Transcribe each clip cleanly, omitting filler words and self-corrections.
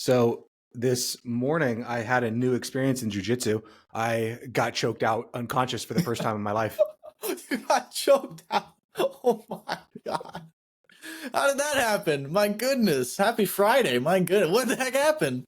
So this morning, I had a new experience in jujitsu. I got choked out unconscious for the first time in my life. You got choked out. Oh my God. How did that happen? My goodness. Happy Friday. My goodness. What the heck happened?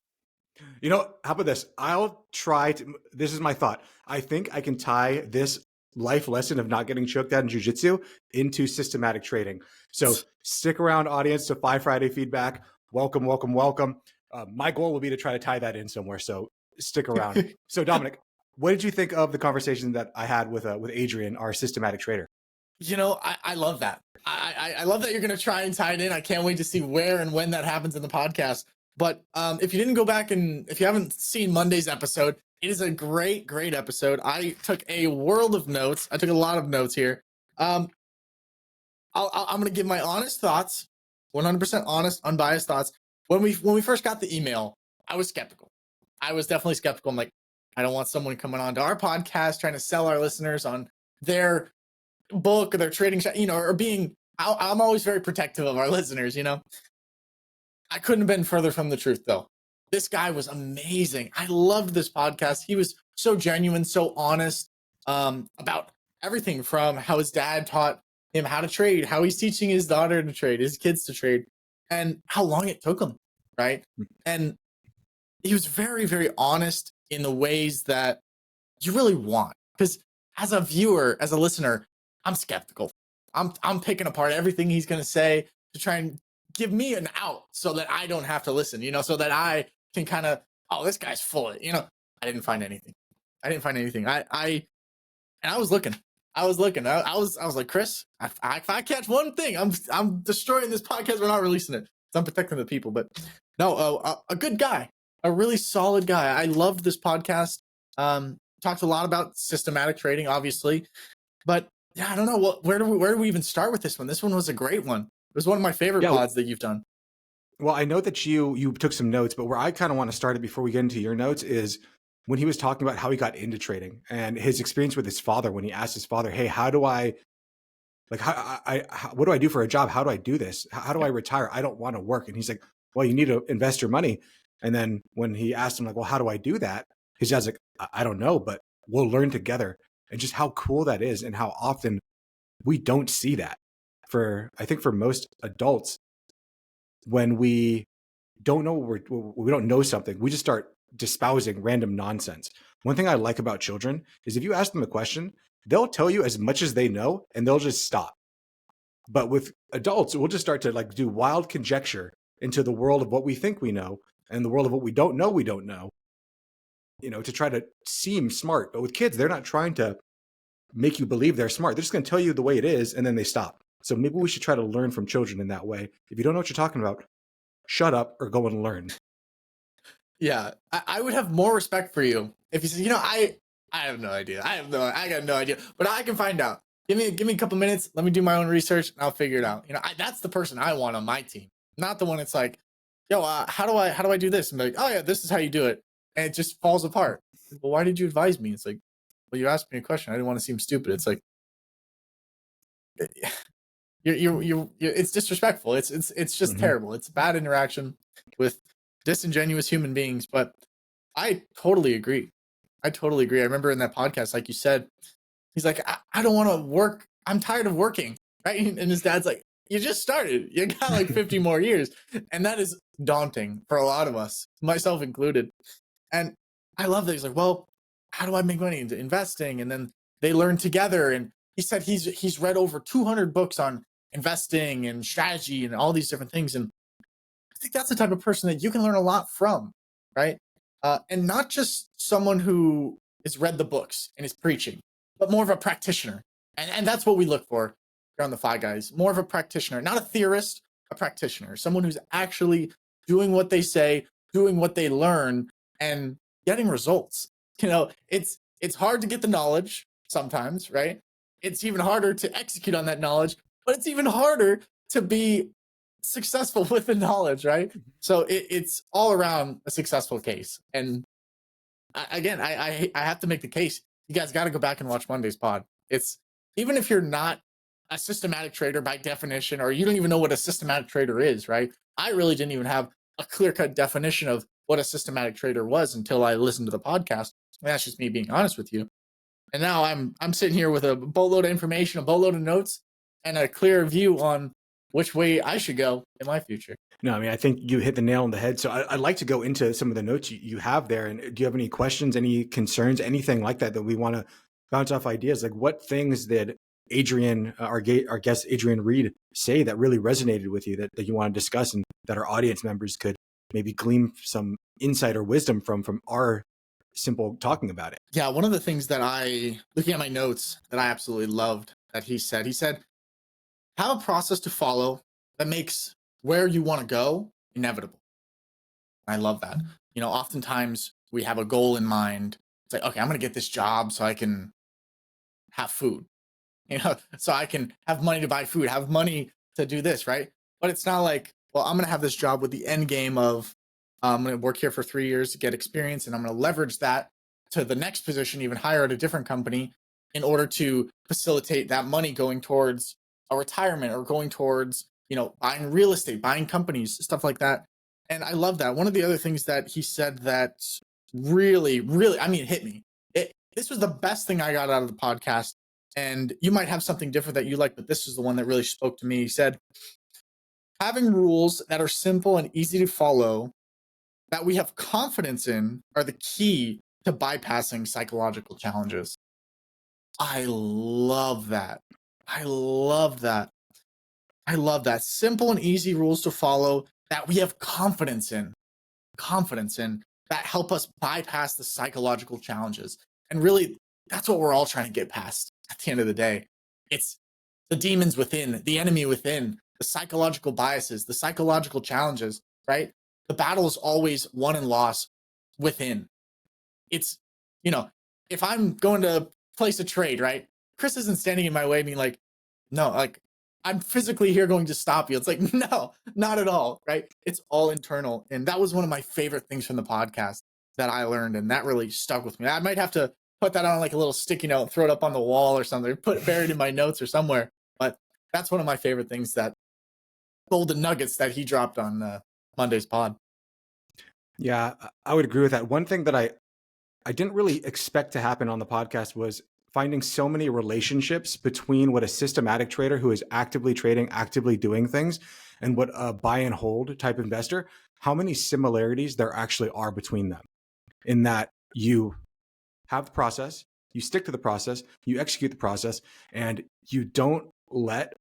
You know, how about this? I'll try to, this is my thought. I think I can tie this life lesson of not getting choked out in jujitsu into systematic trading. So stick around, audience, to Five Friday feedback. Welcome, welcome, welcome. My goal will be to try to tie that in somewhere. So stick around. So Dominic, what did you think of the conversation that I had with Adrian, our systematic trader? You know, I love that. I love that you're going to try and tie it in. I can't wait to see where and when that happens in the podcast. But if you didn't go back and if you haven't seen Monday's episode, it is a great, great episode. I took a world of notes. I took a lot of notes here. I'm going to give my honest thoughts, 100% honest, unbiased thoughts. When we first got the email, I was skeptical. I was definitely skeptical. I'm like, I don't want someone coming on to our podcast trying to sell our listeners on their book or their trading, or being, I'm always very protective of our listeners, I couldn't have been further from the truth though. This guy was amazing. I loved this podcast. He was so genuine, so honest about everything from how his dad taught him how to trade, how he's teaching his daughter to trade, his kids to trade, and how long it took him, right? And he was very, very honest in the ways that you really want. Because as a viewer, as a listener, I'm skeptical. I'm picking apart everything he's going to say to try and give me an out so that I don't have to listen, so that I can kind of, oh, this guy's full of it. I didn't find anything. I was looking. I was like, Chris, if I catch one thing, I'm destroying this podcast. We're not releasing it. So I'm protecting the people. But no, a good guy, a really solid guy. I loved this podcast. Talked a lot about systematic trading, obviously, but yeah, I don't know where do we even start with this one? This one was a great one. It was one of my favorite pods that you've done. Well, I know that you took some notes, but where I kind of want to start it before we get into your notes is when he was talking about how he got into trading and his experience with his father, when he asked his father, hey, what do I do for a job? How do I do this? How do I retire? I don't want to work. And he's like, well, you need to invest your money. And then when he asked him like, well, how do I do that? His dad's like, I don't know, but we'll learn together. And just how cool that is and how often we don't see that. I think for most adults, when we don't know we don't know something, we just start espousing random nonsense. One thing I like about children is if you ask them a question, they'll tell you as much as they know and they'll just stop. But with adults, we'll just start to do wild conjecture into the world of what we think we know and the world of what we don't know, to try to seem smart. But with kids, they're not trying to make you believe they're smart. They're just going to tell you the way it is and then they stop. So maybe we should try to learn from children in that way. If you don't know what you're talking about, shut up or go and learn. Yeah, I would have more respect for you if you said, I have no idea. I got no idea, but I can find out. Give me a couple minutes. Let me do my own research and I'll figure it out. That's the person I want on my team, not the one that's like, yo, how do I do this? And be like, oh yeah, this is how you do it. And it just falls apart. Well, why did you advise me? It's like, well, you asked me a question. I didn't want to seem stupid. It's like, it's disrespectful. It's just terrible. It's a bad interaction with disingenuous human beings. But I totally agree. I remember in that podcast, like you said, he's like, I don't want to work. I'm tired of working. Right. And his dad's like, you just started. You got like 50 more years. And that is daunting for a lot of us, myself included. And I love that. He's like, well, how do I make money into investing? And then they learn together. And he said he's read over 200 books on investing and strategy and all these different things. And I think that's the type of person that you can learn a lot from, right? And not just someone who has read the books and is preaching, but more of a practitioner. And that's what we look for here on the Fi Guys. More of a practitioner, not a theorist, a practitioner. Someone who's actually doing what they say, doing what they learn, and getting results. It's hard to get the knowledge sometimes, right? It's even harder to execute on that knowledge, but it's even harder to be successful with the knowledge, right? So it's all around a successful case. And I have to make the case. You guys got to go back and watch Monday's pod. It's, even if you're not a systematic trader by definition, or you don't even know what a systematic trader is, right? I really didn't even have a clear-cut definition of what a systematic trader was until I listened to the podcast. And that's just me being honest with you. And now I'm sitting here with a boatload of information, a boatload of notes, and a clear view on which way I should go in my future. No, I mean, I think you hit the nail on the head. So I'd like to go into some of the notes you have there. And do you have any questions, any concerns, anything like that we want to bounce off ideas? Like what things did Adrian, our guest Adrian Reed, say that really resonated with you that you want to discuss and that our audience members could maybe glean some insight or wisdom from our simple talking about it? Yeah, one of the things that looking at my notes, that I absolutely loved that he said, have a process to follow that makes where you want to go inevitable. I love that. Oftentimes we have a goal in mind. It's like, okay, I'm going to get this job so I can have food, so I can have money to buy food, have money to do this, right? But it's not like, well, I'm going to have this job with the end game of I'm going to work here for 3 years to get experience, and I'm going to leverage that to the next position, even higher at a different company, in order to facilitate that money going towards a retirement or going towards, buying real estate, buying companies, stuff like that. And I love that. One of the other things that he said that really, really, hit me. This was the best thing I got out of the podcast. And you might have something different that you like, but this is the one that really spoke to me. He said, having rules that are simple and easy to follow, that we have confidence in, are the key to bypassing psychological challenges. I love that. I love that. Simple and easy rules to follow that we have confidence in, that help us bypass the psychological challenges. And really, that's what we're all trying to get past at the end of the day. It's the demons within, the enemy within, the psychological biases, the psychological challenges, right? The battle is always won and lost within. It's, if I'm going to place a trade, right? Chris isn't standing in my way being like, no, like I'm physically here going to stop you. It's like, no, not at all, right? It's all internal. And that was one of my favorite things from the podcast that I learned. And that really stuck with me. I might have to put that on like a little sticky note and throw it up on the wall or something, put it buried in my notes or somewhere. But that's one of my favorite things, that golden nuggets that he dropped on Monday's pod. Yeah, I would agree with that. One thing that I didn't really expect to happen on the podcast was finding so many relationships between what a systematic trader who is actively trading, actively doing things, and what a buy and hold type investor, how many similarities there actually are between them. In that you have the process, you stick to the process, you execute the process, and you don't let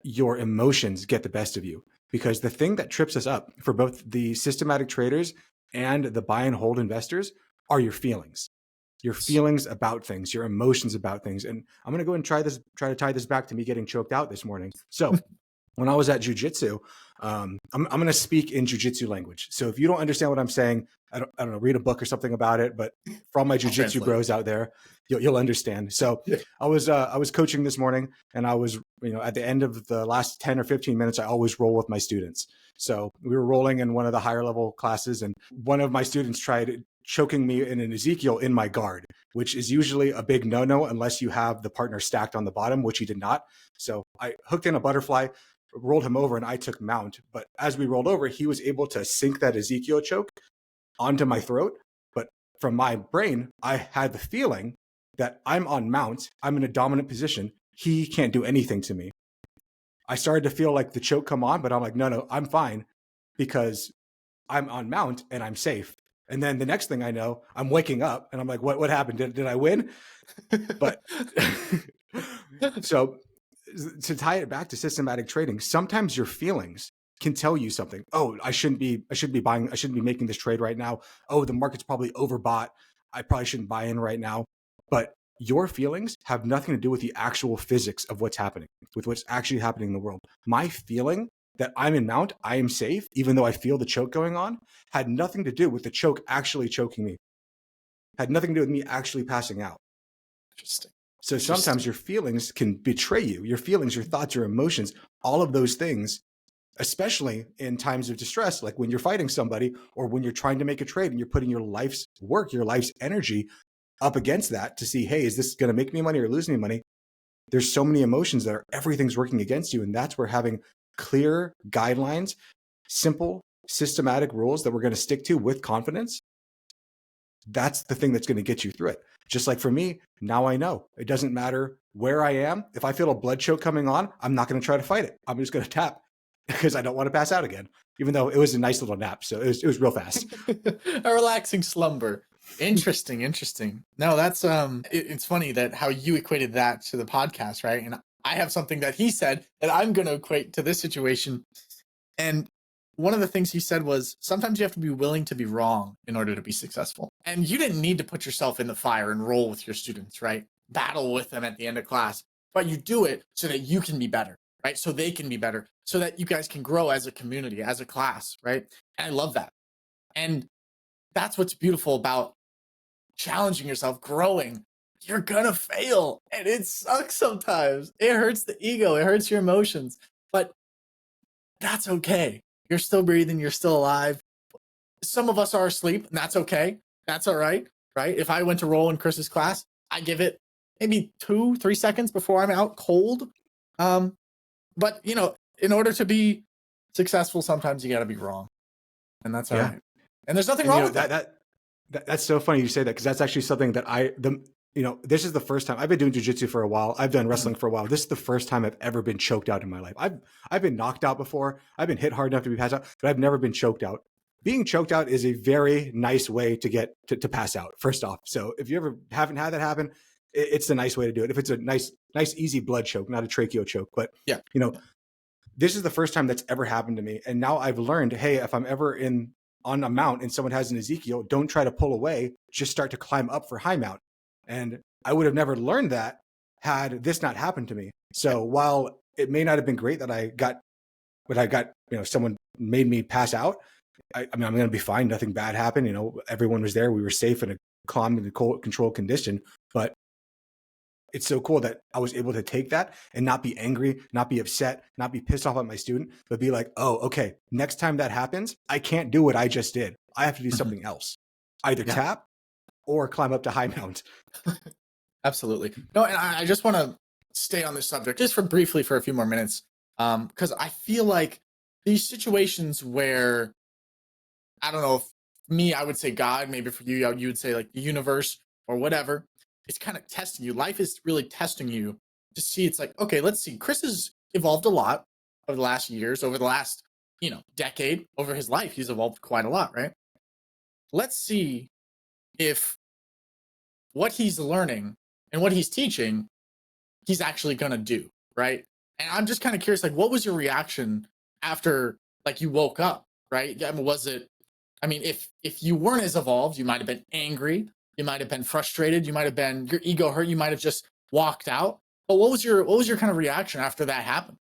your emotions get the best of you. Because the thing that trips us up for both the systematic traders and the buy and hold investors are your feelings about things, your emotions about things. And I'm going to go and try to tie this back to me getting choked out this morning. So when I was at jiu-jitsu, I'm going to speak in jiu-jitsu language. So if you don't understand what I'm saying, I don't know, read a book or something about it. But for all my jiu-jitsu bros out there, you'll understand. So yeah. I was coaching this morning, and I was, at the end of the last 10 or 15 minutes, I always roll with my students. So we were rolling in one of the higher level classes, and one of my students tried choking me in an Ezekiel in my guard, which is usually a big no-no unless you have the partner stacked on the bottom, which he did not. So I hooked in a butterfly, rolled him over, and I took mount. But as we rolled over, he was able to sink that Ezekiel choke onto my throat. But from my brain, I had the feeling that I'm on mount, I'm in a dominant position, he can't do anything to me. I started to feel like the choke come on, but I'm like, no, I'm fine because I'm on mount and I'm safe. And then the next thing I know, I'm waking up and I'm like, what happened? Did I win? But so to tie it back to systematic trading, sometimes your feelings can tell you something. Oh, I shouldn't be buying, I shouldn't be making this trade right now. Oh, the market's probably overbought. I probably shouldn't buy in right now. But your feelings have nothing to do with the actual physics of what's happening, with what's actually happening in the world. My feeling that I'm in mount, I am safe, even though I feel the choke going on, had nothing to do with the choke actually choking me. Had nothing to do with me actually passing out. Interesting. So sometimes your feelings can betray you. Your feelings, your thoughts, your emotions, all of those things, especially in times of distress, like when you're fighting somebody or when you're trying to make a trade and you're putting your life's work, your life's energy up against that to see, hey, is this going to make me money or lose me money? There's so many emotions that everything's working against you. And that's where having clear guidelines, simple, systematic rules that we're going to stick to with confidence, that's the thing that's going to get you through it. Just like for me, now I know it doesn't matter where I am. If I feel a blood choke coming on, I'm not going to try to fight it. I'm just going to tap because I don't want to pass out again, even though it was a nice little nap. So it was real fast. A relaxing slumber. Interesting. No, that's it's funny that how you equated that to the podcast, right? And I have something that he said that I'm going to equate to this situation. And one of the things he said was, sometimes you have to be willing to be wrong in order to be successful. And you didn't need to put yourself in the fire and roll with your students, right? Battle with them at the end of class, but you do it so that you can be better, right? So they can be better, so that you guys can grow as a community, as a class, right? And I love that. And that's what's beautiful about challenging yourself, growing. You're gonna fail, and it sucks sometimes. It hurts the ego, it hurts your emotions, but that's okay. You're still breathing, you're still alive. Some of us are asleep, and that's okay. That's all right, right? If I went to roll in Chris's class, I give it maybe 2-3 seconds before I'm out cold. But in order to be successful, sometimes you got to be wrong, and that's all right. And there's nothing wrong with that. That's so funny you say that, because that's actually something that this is the first time I've been doing jiu-jitsu for a while. I've done wrestling for a while. This is the first time I've ever been choked out in my life. I've been knocked out before. I've been hit hard enough to be passed out, but I've never been choked out. Being choked out is a very nice way to get to pass out, first off. So if you ever haven't had that happen, it's a nice way to do it. If it's a nice, easy blood choke, not a tracheo choke. But this is the first time that's ever happened to me. And now I've learned, hey, if I'm ever on a mount and someone has an Ezekiel, don't try to pull away, just start to climb up for high mount. And I would have never learned that had this not happened to me. So while it may not have been great that I got, someone made me pass out, I'm going to be fine. Nothing bad happened. Everyone was there. We were safe in a calm and controlled condition. But it's so cool that I was able to take that and not be angry, not be upset, not be pissed off at my student, but be like, oh, okay, next time that happens, I can't do what I just did. I have to do something else, either tap or climb up to high mount. Absolutely. No, and I just want to stay on this subject just briefly for a few more minutes, because I feel like these situations where, I don't know, if me, I would say God, maybe for you, you would say like the universe or whatever. It's kind of testing you. Life is really testing you to see. It's like, okay, let's see. Chris has evolved a lot over the last years, over the last, decade, over his life. He's evolved quite a lot, right? Let's see if what he's learning and what he's teaching, he's actually going to do, right? And I'm just kind of curious, like, what was your reaction after, like, you woke up, right? If you weren't as evolved, you might have been angry. You might have been frustrated. You might have been, your ego hurt. You might have just walked out. But what was your kind of reaction after that happened?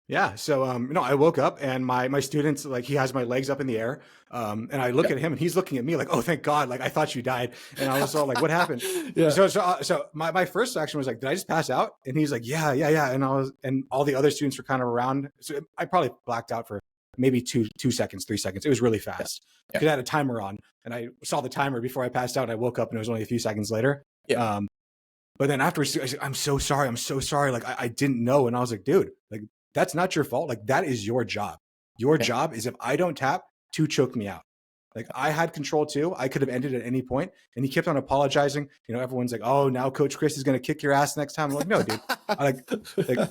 Yeah. So, I woke up and my students, like, he has my legs up in the air. And I look at him and he's looking at me like, oh, thank God. Like, I thought you died. And I was all like, what happened? So my first action was like, did I just pass out? And he's like, yeah. And and all the other students were kind of around. So I probably blacked out for maybe 2 seconds, 3 seconds. It was really fast. Because I had a timer on and I saw the timer before I passed out and I woke up and it was only a few seconds later. But then afterwards, I said, I'm so sorry. Like, I didn't know. And I was like, dude, like, that's not your fault. Like, that is your job. Your job is, if I don't tap, to choke me out. Like, I had control too. I could have ended at any point. And he kept on apologizing. Everyone's like, oh, now Coach Chris is going to kick your ass next time. I'm like, no, dude. like,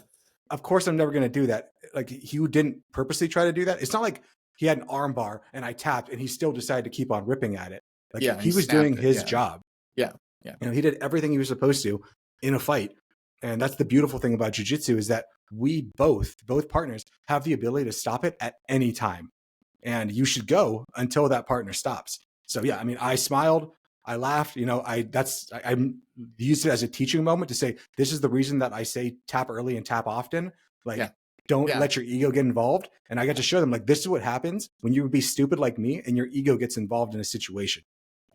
of course I'm never going to do that. Like, he didn't purposely try to do that. It's not like he had an arm bar and I tapped and he still decided to keep on ripping at it. Like, he was doing his job. Yeah. He did everything he was supposed to in a fight. And that's the beautiful thing about jiu-jitsu, is that we both partners have the ability to stop it at any time. And you should go until that partner stops. So yeah, I smiled, I laughed, I used it as a teaching moment to say, this is the reason that I say tap early and tap often. Like, don't let your ego get involved. And I got to show them, like, this is what happens when you be stupid like me and your ego gets involved in a situation.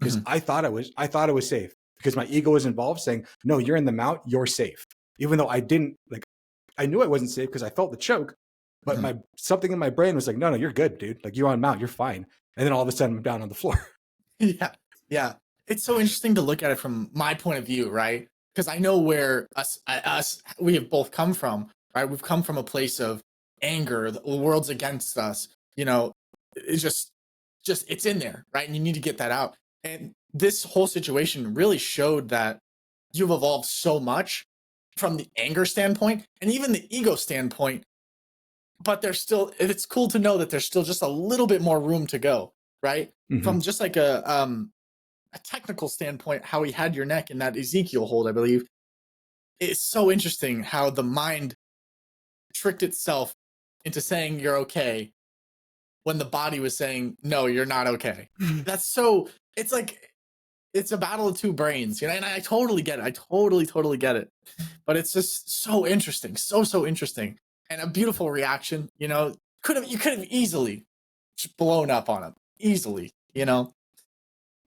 Because I thought it was safe, because my ego was involved, saying, no, you're in the mount, you're safe. Even though I didn't, like, I knew I wasn't safe because I felt the choke, but something in my brain was like, no, you're good, dude. Like, you're on mount, you're fine. And then all of a sudden I'm down on the floor. Yeah. It's so interesting to look at it from my point of view, right? Because I know where we have both come from, right? We've come from a place of anger. The world's against us. it's just it's in there, right? And you need to get that out. And this whole situation really showed that you've evolved so much from the anger standpoint and even the ego standpoint. But there's still, it's cool to know that there's still just a little bit more room to go, right? From just like a technical standpoint, how he had your neck in that Ezekiel hold, I believe. It's so interesting how the mind tricked itself into saying you're okay when the body was saying, no, you're not okay. That's so, it's like, it's a battle of two brains, you know, and I totally get it. I totally get it. But it's just so interesting, so interesting, and a beautiful reaction. You know, you could have easily just blown up on him, easily, you know,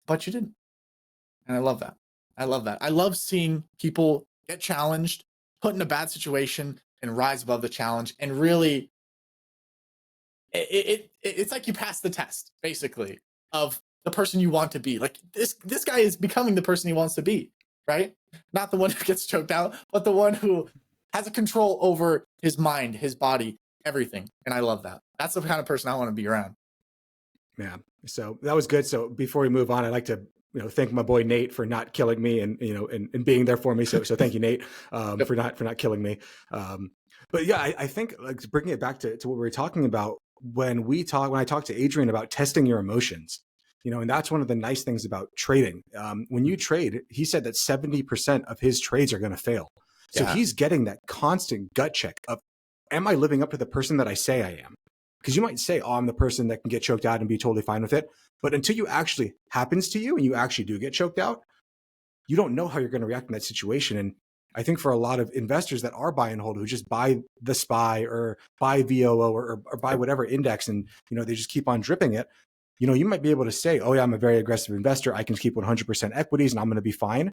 but you didn't, and I love that. I love that. I love seeing people get challenged, put in a bad situation, and rise above the challenge, and really, it's like you pass the test, basically, of the person you want to be. Like this guy is becoming the person he wants to be, right? Not the one who gets choked out, but the one who has a control over his mind, his body, everything. And I love that. That's the kind of person I want to be around. Yeah. So that was good. So before we move on, I'd like to, thank my boy Nate for not killing me and, and being there for me. So thank you, Nate, for not killing me. But yeah, I think like bringing it back to what we were talking about when I talked to Adrian about testing your emotions, and that's one of the nice things about trading. When you trade, he said that 70% of his trades are going to fail. So he's getting that constant gut check of, am I living up to the person that I say I am? Because you might say, oh, I'm the person that can get choked out and be totally fine with it. But until you actually happens to you and you actually do get choked out, you don't know how you're going to react in that situation. And I think for a lot of investors that are buy and hold, who just buy the SPY or buy VOO or buy whatever index, and they just keep on dripping it, you might be able to say, oh yeah, I'm a very aggressive investor. I can keep 100% equities and I'm going to be fine.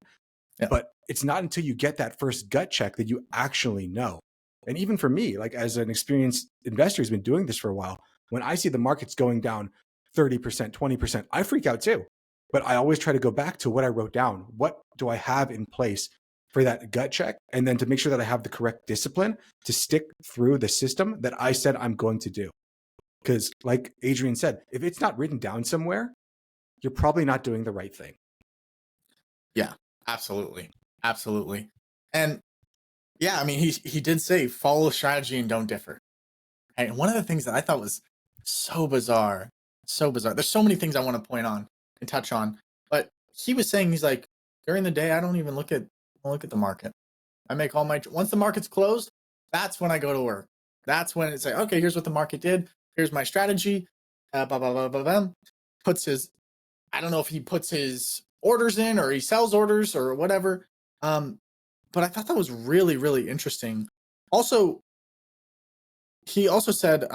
Yeah. But it's not until you get that first gut check that you actually know. And even for me, like as an experienced investor who's been doing this for a while, when I see the markets going down 30%, 20%, I freak out too. But I always try to go back to what I wrote down. What do I have in place for that gut check? And then to make sure that I have the correct discipline to stick through the system that I said I'm going to do. Because like Adrian said, if it's not written down somewhere, you're probably not doing the right thing. Yeah, absolutely. Absolutely. And yeah, I mean, he did say follow strategy and don't differ. And one of the things that I thought was so bizarre. There's so many things I want to point on and touch on. But he was saying, he's like, during the day, I don't even look at the market. I make all my, once the market's closed, that's when I go to work. That's when it's like, okay, here's what the market did. Here's my strategy. Blah, blah, blah, blah, blah. Puts his, I don't know if he puts his orders in or he sells orders or whatever. But I thought that was really, really interesting. Also, he also said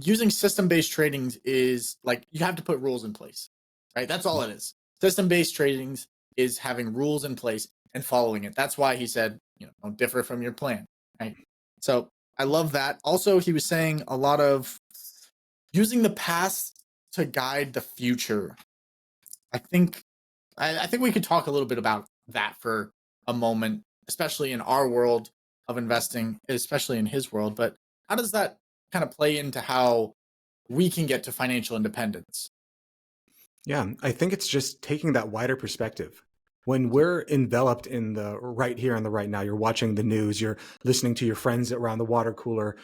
using system-based trading is like you have to put rules in place, right? That's all it is. System-based trading is having rules in place and following it. That's why he said, don't differ from your plan, right? So I love that. Also, he was saying a lot of using the past to guide the future. I think we could talk a little bit about that for a moment, especially in our world of investing, especially in his world. But how does that kind of play into how we can get to financial independence? Yeah, I think it's just taking that wider perspective. When we're enveloped in the right here and the right now, you're watching the news, you're listening to your friends around the water cooler,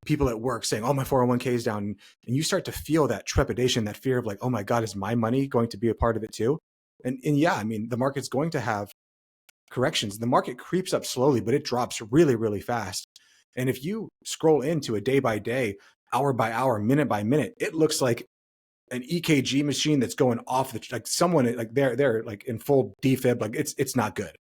people at work saying, oh, my 401k is down. And you start to feel that trepidation, that fear of like, oh my God, is my money going to be a part of it too? And yeah, I mean, the market's going to have corrections. The market creeps up slowly, but it drops really, really fast. And if you scroll into a day by day, hour by hour, minute by minute, it looks like an EKG machine that's going off the, like someone like they're like in full defib, like it's not good.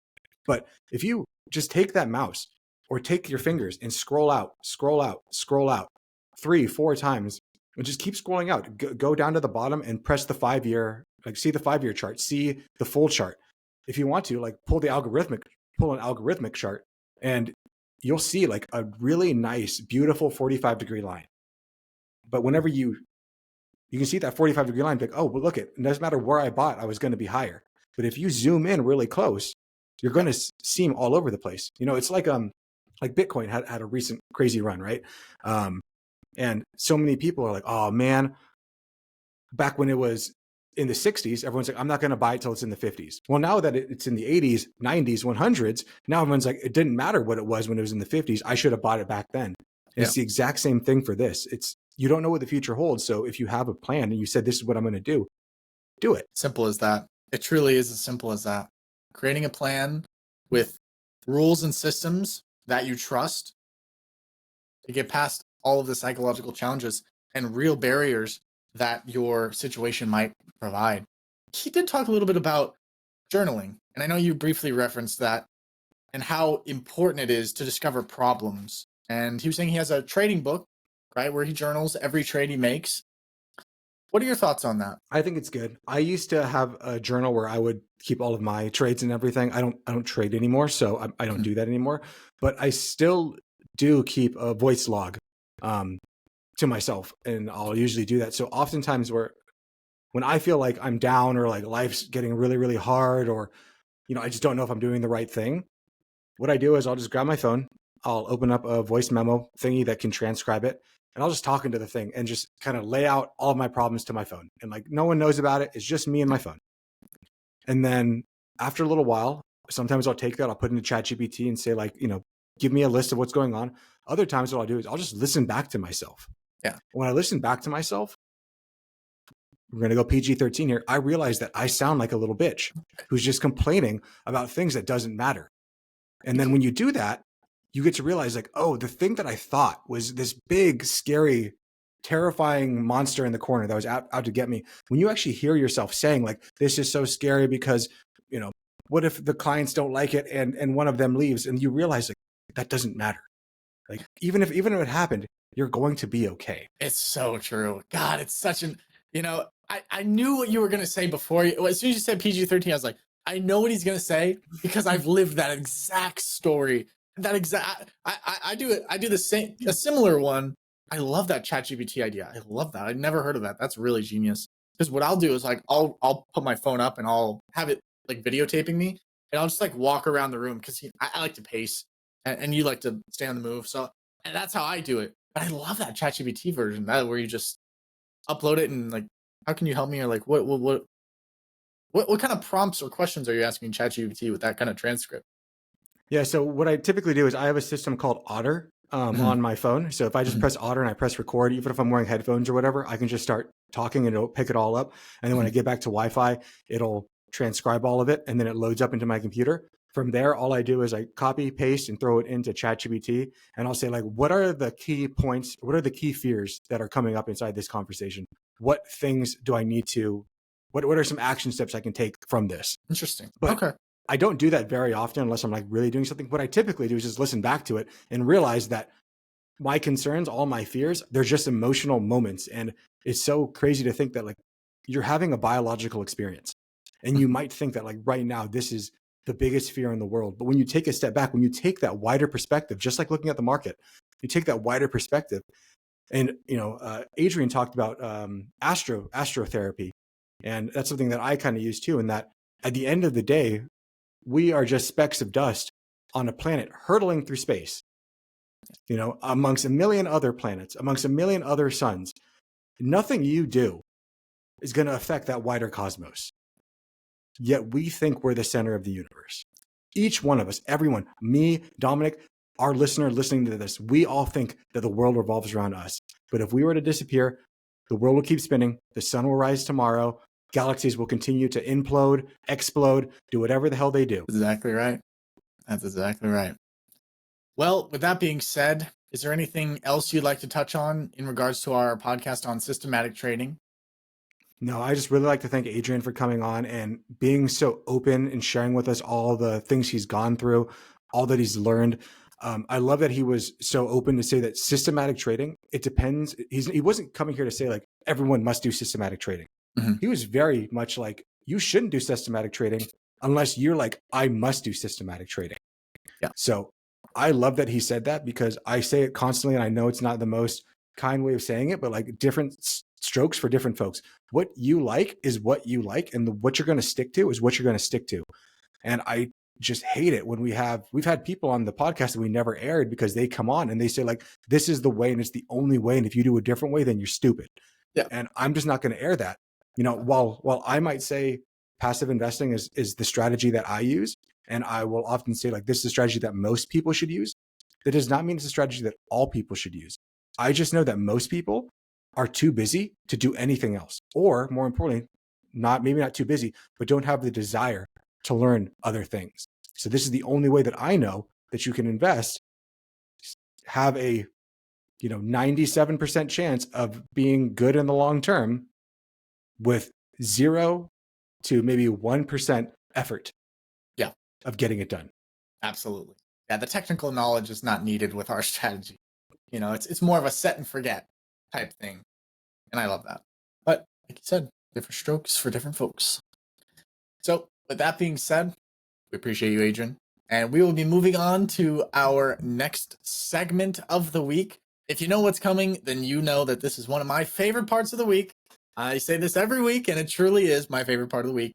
But if you just take that mouse or take your fingers and scroll out 3-4 times and just keep scrolling out, go down to the bottom and press the 5-year, like see the 5-year chart, see the full chart. If you want to, like pull an algorithmic chart and you'll see like a really nice, beautiful 45-degree line. But whenever you can see that 45-degree line, like, oh, well, look, it doesn't matter where I bought, I was going to be higher. But if you zoom in really close, you're going to seem all over the place. It's like Bitcoin had a recent crazy run, right? And so many people are like, oh man, back when it was in the 60s, everyone's like, I'm not going to buy it till it's in the 50s. Well, now that it's in the 80s, 90s, 100s, now everyone's like, it didn't matter what it was when it was in the 50s. I should have bought it back then. And it's the exact same thing for this. You don't know what the future holds. So if you have a plan and you said, this is what I'm going to do it. Simple as that. It truly is as simple as that. Creating a plan with rules and systems that you trust to get past all of the psychological challenges and real barriers that your situation might provide. He did talk a little bit about journaling, and I know you briefly referenced that and how important it is to discover problems. And he was saying he has a trading book, right, where he journals every trade he makes. What are your thoughts on that? I think it's good. I used to have a journal where I would keep all of my trades and everything. I don't trade anymore, so I don't do that anymore. But I still do keep a voice log to myself, and I'll usually do that. So oftentimes when I feel like I'm down or like life's getting really, really hard, or I just don't know if I'm doing the right thing, what I do is I'll just grab my phone, I'll open up a voice memo thingy that can transcribe it, and I'll just talk into the thing and just kind of lay out all of my problems to my phone. And like no one knows about it. It's just me and my phone. And then after a little while, sometimes I'll take that, I'll put it into ChatGPT and say like, give me a list of what's going on. Other times what I'll do is I'll just listen back to myself. Yeah. When I listen back to myself, we're going to go PG-13 here. I realize that I sound like a little bitch who's just complaining about things that doesn't matter. And then when you do that, you get to realize like, oh, the thing that I thought was this big, scary, terrifying monster in the corner that was out to get me. When you actually hear yourself saying like, this is so scary because, what if the clients don't like it and one of them leaves, and you realize like that doesn't matter. Like even if it happened, you're going to be okay. It's so true. God, it's such an, I knew what you were going to say before. As soon as you said PG-13, I was like, I know what he's going to say because I've lived that exact story. I do it. I do a similar one. I love that ChatGPT idea. I love that. I'd never heard of that. That's really genius. Because what I'll do is like, I'll put my phone up and I'll have it like videotaping me, and I'll just like walk around the room because I like to pace and you like to stay on the move. So, and that's how I do it. But I love that ChatGPT version, that where you just upload it and like, how can you help me? Or like, what kind of prompts or questions are you asking ChatGPT with that kind of transcript? Yeah. So what I typically do is I have a system called Otter on my phone. So if I just press Otter and I press record, even if I'm wearing headphones or whatever, I can just start talking and it'll pick it all up. And then when I get back to Wi-Fi, it'll transcribe all of it, and then it loads up into my computer. From there, all I do is I copy, paste, and throw it into ChatGPT, and I'll say like, what are the key points? What are the key fears that are coming up inside this conversation? What things do I need to? What are some action steps I can take from this? Interesting. But okay. I don't do that very often unless I'm like really doing something. What I typically do is just listen back to it and realize that my concerns, all my fears, they're just emotional moments. And it's so crazy to think that like you're having a biological experience. And you might think that like right now, this is the biggest fear in the world. But when you take a step back, when you take that wider perspective, just like looking at the market, you take that wider perspective. And, Adrian talked about astrotherapy. And that's something that I kind of use too. And that at the end of the day, we are just specks of dust on a planet hurtling through space, amongst a million other planets, amongst a million other suns. Nothing you do is going to affect that wider cosmos. Yet we think we're the center of the universe. Each one of us, everyone, me, Dominic, our listener listening to this, we all think that the world revolves around us. But if we were to disappear, the world will keep spinning, the sun will rise tomorrow, galaxies will continue to implode, explode, do whatever the hell they do. Exactly right. That's exactly right. Well, with that being said, is there anything else you'd like to touch on in regards to our podcast on systematic trading? No, I just really like to thank Adrian for coming on and being so open and sharing with us all the things he's gone through, all that he's learned. I love that he was so open to say that systematic trading, it depends. He wasn't coming here to say like everyone must do systematic trading. Mm-hmm. He was very much like, you shouldn't do systematic trading unless you're like, I must do systematic trading. Yeah. So I love that he said that, because I say it constantly, and I know it's not the most kind way of saying it, but like different strokes for different folks. What you like is what you like, and what you're going to stick to is what you're going to stick to. And I just hate it when we've had people on the podcast that we never aired because they come on and they say like, this is the way and it's the only way. And if you do a different way, then you're stupid. Yeah. And I'm just not going to air that. While I might say passive investing is the strategy that I use, and I will often say like, this is a strategy that most people should use. That does not mean it's a strategy that all people should use. I just know that most people are too busy to do anything else, or more importantly, maybe not too busy, but don't have the desire to learn other things. So this is the only way that I know that you can invest, have a 97% chance of being good in the long term with 0 to maybe 1% effort of getting it done. Absolutely. Yeah, the technical knowledge is not needed with our strategy. It's more of a set and forget type thing. And I love that. But like you said, different strokes for different folks. So with that being said, we appreciate you, Adrian. And we will be moving on to our next segment of the week. If you know what's coming, then you know that this is one of my favorite parts of the week. I say this every week, and it truly is my favorite part of the week.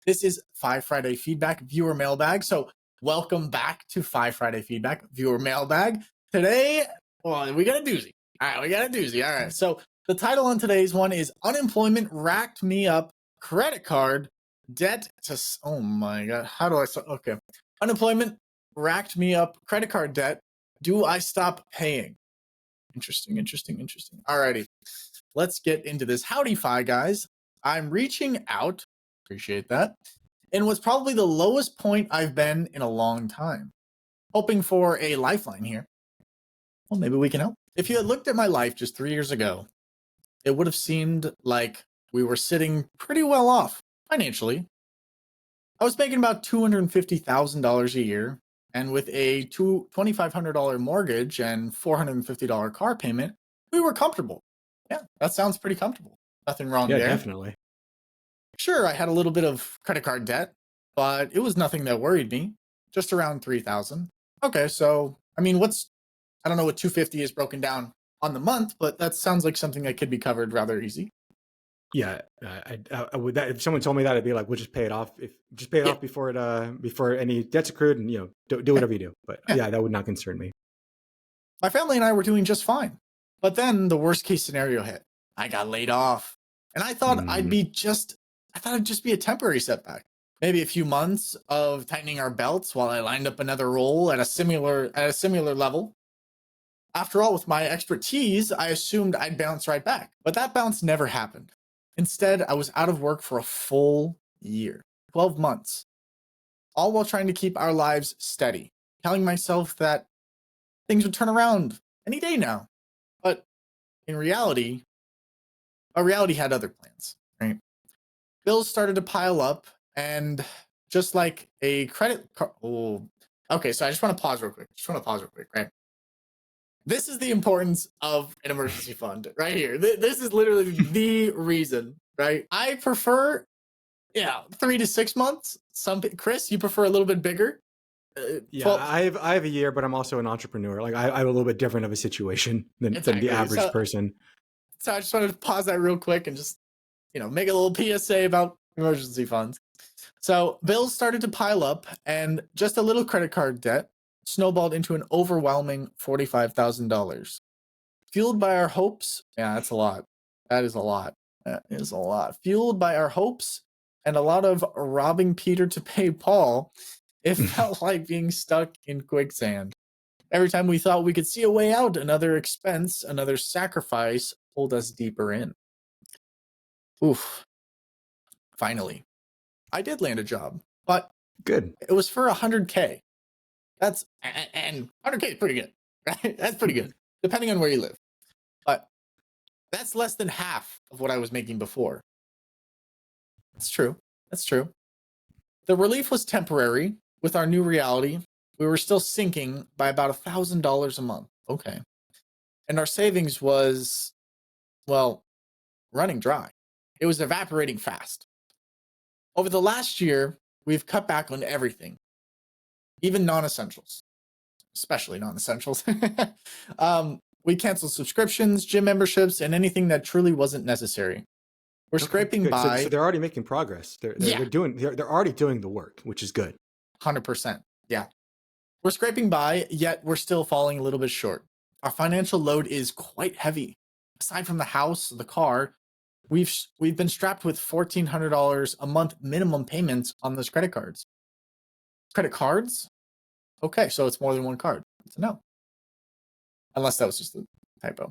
This is Five Friday Feedback Viewer Mailbag. So welcome back to Five Friday Feedback Viewer Mailbag. Today, we got a doozy. All right, so the title on today's one is Unemployment Racked Me Up, Credit Card Debt to... Oh my God, how do I... Okay. Unemployment racked me up, credit card debt. Do I stop paying? Interesting. Alrighty, let's get into this. Howdy, Fi guys. I'm reaching out, appreciate that, and what's probably the lowest point I've been in a long time. Hoping for a lifeline here. Well, maybe we can help. If you had looked at my life just 3 years ago, it would have seemed like we were sitting pretty well off financially. I was making about $250,000 a year, and with a $2,500 mortgage and $450 car payment, we were comfortable. Yeah, that sounds pretty comfortable. Nothing wrong there. Yeah, definitely. Sure, I had a little bit of credit card debt, but it was nothing that worried me. Just around $3,000. Okay, so I mean, I don't know what 250 is broken down on the month, but that sounds like something that could be covered rather easy. Yeah, I would. If someone told me that, I'd be like, "We'll just pay it off. Off before any debts accrued, and do whatever you do." But yeah, that would not concern me. My family and I were doing just fine, but then the worst case scenario hit. I got laid off, and I thought it'd just be a temporary setback, maybe a few months of tightening our belts while I lined up another role at a similar level. After all, with my expertise, I assumed I'd bounce right back, but that bounce never happened. Instead, I was out of work for a full year, 12 months, all while trying to keep our lives steady, telling myself that things would turn around any day now. But in reality, our reality had other plans, right? Bills started to pile up, and just like a credit card... Okay, so I just want to pause real quick. Right? This is the importance of an emergency fund right here. This is literally the reason, right? I prefer, 3 to 6 months. Chris, you prefer a little bit bigger? Yeah, I have a year, but I'm also an entrepreneur. Like I have a little bit different of a situation than the average person. So I just wanted to pause that real quick and just, make a little PSA about emergency funds. So bills started to pile up, and just a little credit card debt snowballed into an overwhelming $45,000. Fueled by our hopes, that's a lot. That is a lot. Fueled by our hopes and a lot of robbing Peter to pay Paul, it felt like being stuck in quicksand. Every time we thought we could see a way out, another expense, another sacrifice pulled us deeper in. Oof. Finally, I did land a job, but good. It was for $100K. And $100K is pretty good, right? That's pretty good, depending on where you live. But that's less than half of what I was making before. That's true. The relief was temporary. With our new reality, we were still sinking by about $1,000 a month. Okay. And our savings was, running dry. It was evaporating fast. Over the last year, we've cut back on everything. Even non-essentials, especially non-essentials. We canceled subscriptions, gym memberships, and anything that truly wasn't necessary. We're scraping by. So they're already making progress. They're already doing the work, which is good. 100%. Yeah. We're scraping by, yet we're still falling a little bit short. Our financial load is quite heavy. Aside from the house, the car, we've been strapped with $1,400 a month minimum payments on those credit cards. Credit cards? Okay, so it's more than one card. So no. Unless that was just a typo.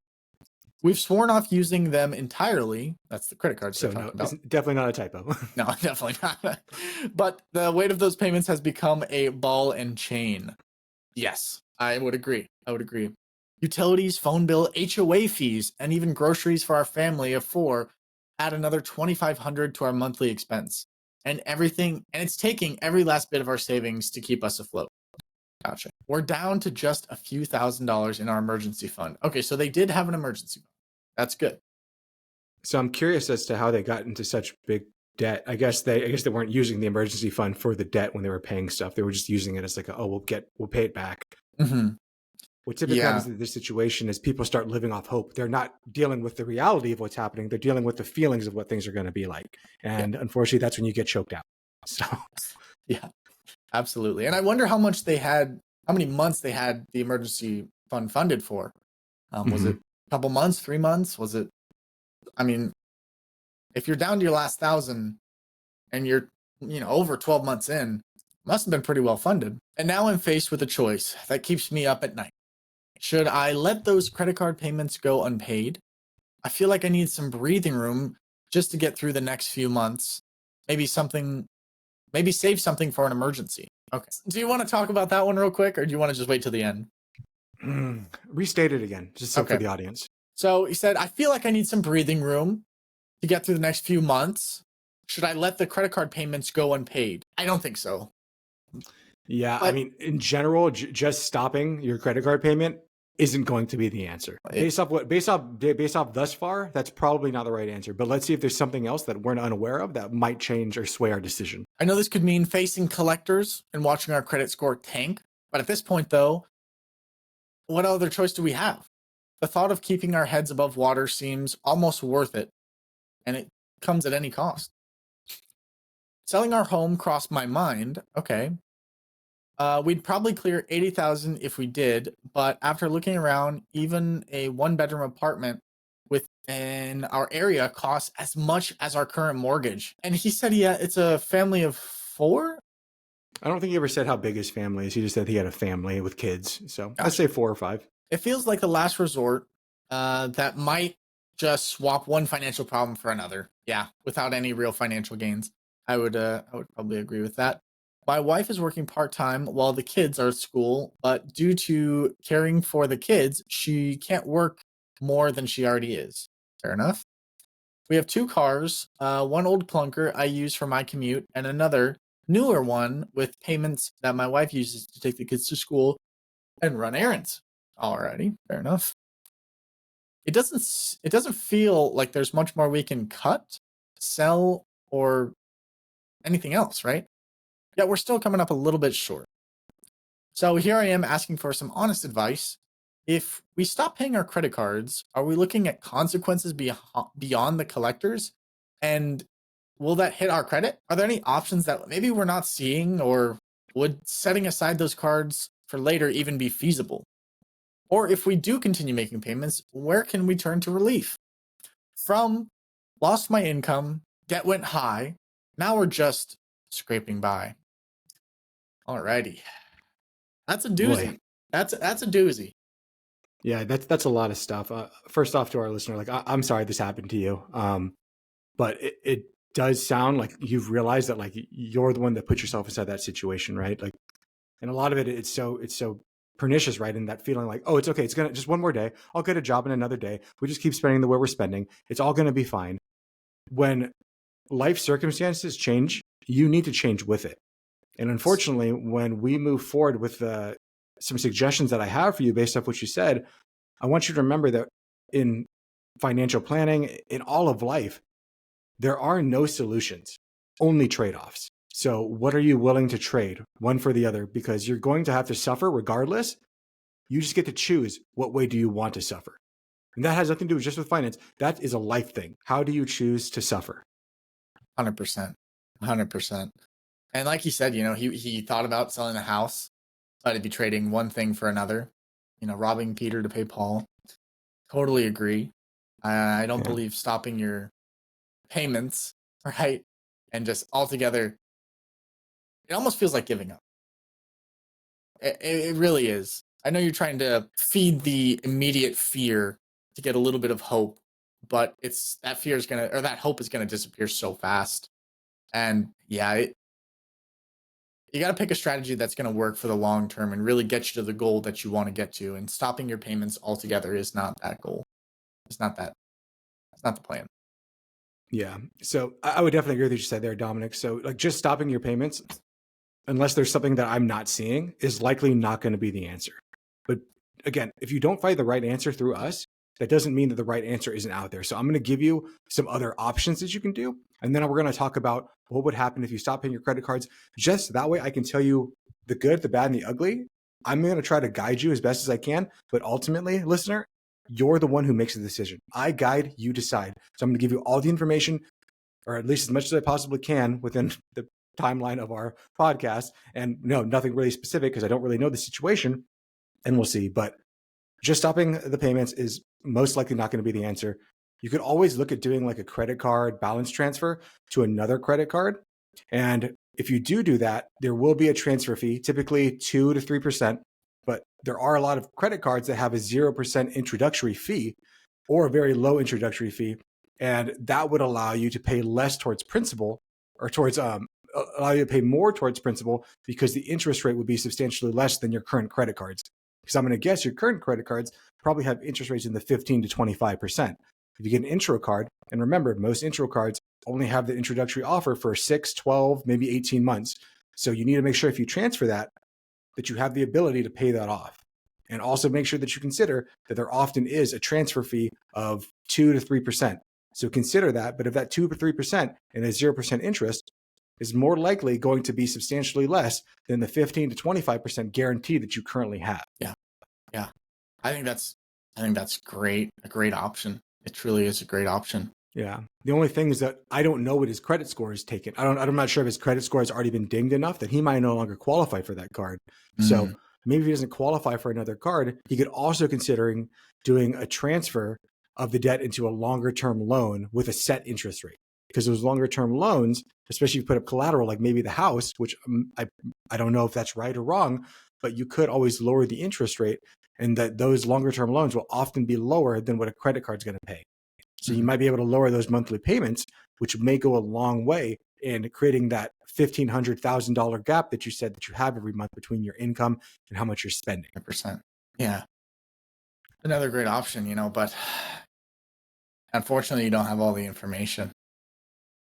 We've sworn off using them entirely. That's the credit cards So we're no, talking about. it's definitely not a typo. No, definitely not. But the weight of those payments has become a ball and chain. Yes, I would agree. I would agree. Utilities, phone bill, HOA fees, and even groceries for our family of 4 add another $2,500 to our monthly expense. And everything, and it's taking every last bit of our savings to keep us afloat. Gotcha. We're down to just a few $1,000s in our emergency fund. Okay, so they did have an emergency fund. That's good. So I'm curious as to how they got into such big debt. I guess they weren't using the emergency fund for the debt when they were paying stuff. They were just using it as like, we'll pay it back. Mm-hmm. What typically happens in this situation is people start living off hope. They're not dealing with the reality of what's happening. They're dealing with the feelings of what things are going to be like. And unfortunately, that's when you get choked out. So yeah, absolutely. And I wonder how many months they had the emergency fund funded for. Was it a couple months, 3 months? Was it, I mean, if you're down to your last 1,000 and you're, over 12 months in, must have been pretty well funded. And now I'm faced with a choice that keeps me up at night. Should I let those credit card payments go unpaid? I feel like I need some breathing room just to get through the next few months. Maybe save something for an emergency. Okay. Do you want to talk about that one real quick, or do you want to just wait till the end? Restate it again, just so for the audience. So he said, I feel like I need some breathing room to get through the next few months. Should I let the credit card payments go unpaid? I don't think so. Yeah, I mean, in general, just stopping your credit card payment isn't going to be the answer. Based off thus far, that's probably not the right answer. But let's see if there's something else that we're unaware of that might change or sway our decision. I know this could mean facing collectors and watching our credit score tank. But at this point, though, what other choice do we have? The thought of keeping our heads above water seems almost worth it, and it comes at any cost. Selling our home crossed my mind. Okay. We'd probably clear 80,000 if we did, but after looking around, even a 1-bedroom apartment within our area costs as much as our current mortgage. And he said, it's a family of 4. I don't think he ever said how big his family is. He just said he had a family with kids. So I'd say 4 or 5. It feels like the last resort that might just swap one financial problem for another. Yeah, without any real financial gains. I would probably agree with that. My wife is working part-time while the kids are at school, but due to caring for the kids, she can't work more than she already is. Fair enough. We have 2 cars, one old clunker I use for my commute, and another newer one with payments that my wife uses to take the kids to school and run errands. Alrighty, fair enough. It doesn't feel like there's much more we can cut, sell, or anything else, right? Yeah, we're still coming up a little bit short. So here I am asking for some honest advice. If we stop paying our credit cards, are we looking at consequences beyond the collectors? And will that hit our credit? Are there any options that maybe we're not seeing, or would setting aside those cards for later even be feasible? Or if we do continue making payments, where can we turn to relief? From lost my income, debt went high, now we're just scraping by. Alrighty. That's a doozy. Boy. That's a doozy. Yeah, that's a lot of stuff. First off, to our listener, like I'm sorry this happened to you. But it does sound like you've realized that like you're the one that put yourself inside that situation, right? Like, and a lot of it, it's so pernicious, right? And that feeling like, oh, it's okay. It's gonna just one more day. I'll get a job in another day. We just keep spending the way we're spending. It's all gonna be fine. When life circumstances change, you need to change with it. And unfortunately, when we move forward with some suggestions that I have for you based off what you said, I want you to remember that in financial planning, in all of life, there are no solutions, only trade-offs. So what are you willing to trade one for the other? Because you're going to have to suffer regardless. You just get to choose what way do you want to suffer. And that has nothing to do just with finance. That is a life thing. How do you choose to suffer? 100%. 100%. And like he said, he thought about selling the house, but he'd be trading one thing for another, robbing Peter to pay Paul. Totally agree. I don't Yeah. believe stopping your payments, right? And just altogether, it almost feels like giving up. It really is. I know you're trying to feed the immediate fear to get a little bit of hope, but that hope is gonna disappear so fast. And yeah, you got to pick a strategy that's going to work for the long term and really get you to the goal that you want to get to. And stopping your payments altogether is not that goal. It's not that. It's not the plan. Yeah. So I would definitely agree with what you said there, Dominic. So like just stopping your payments, unless there's something that I'm not seeing, is likely not going to be the answer. But again, if you don't find the right answer through us, that doesn't mean that the right answer isn't out there. So I'm going to give you some other options that you can do. And then we're going to talk about what would happen if you stop paying your credit cards. Just that way I can tell you the good, the bad, and the ugly. I'm going to try to guide you as best as I can. But ultimately, listener, you're the one who makes the decision. I guide, you decide. So I'm going to give you all the information, or at least as much as I possibly can within the timeline of our podcast. And no, nothing really specific because I don't really know the situation, and we'll see. But just stopping the payments is most likely not going to be the answer. You could always look at doing like a credit card balance transfer to another credit card. And if you do that, there will be a transfer fee, typically 2 to 3%. But there are a lot of credit cards that have a 0% introductory fee or a very low introductory fee. And that would allow you to pay less towards principal, or towards allow you to pay more towards principal, because the interest rate would be substantially less than your current credit cards. Because I'm going to guess your current credit cards probably have interest rates in the 15 to 25%. If you get an intro card, and remember, most intro cards only have the introductory offer for 6, 12, maybe 18 months. So you need to make sure if you transfer that you have the ability to pay that off. And also make sure that you consider that there often is a transfer fee of 2 to 3%. So consider that. But if that 2 to 3% and a 0% interest is more likely going to be substantially less than the 15 to 25% guarantee that you currently have. Yeah. Yeah. I think that's great. A great option. It truly is a great option. Yeah. The only thing is that I don't know what his credit score is taken. I'm not sure if his credit score has already been dinged enough that he might no longer qualify for that card. So maybe if he doesn't qualify for another card, he could also considering doing a transfer of the debt into a longer term loan with a set interest rate. Because those longer term loans, especially if you put up collateral, like maybe the house, which I don't know if that's right or wrong, but you could always lower the interest rate, and that those longer term loans will often be lower than what a credit card's going to pay. So you might be able to lower those monthly payments, which may go a long way in creating that $1,500, $1,000 gap that you said that you have every month between your income and how much you're spending. 100%. Yeah. Another great option, but unfortunately you don't have all the information.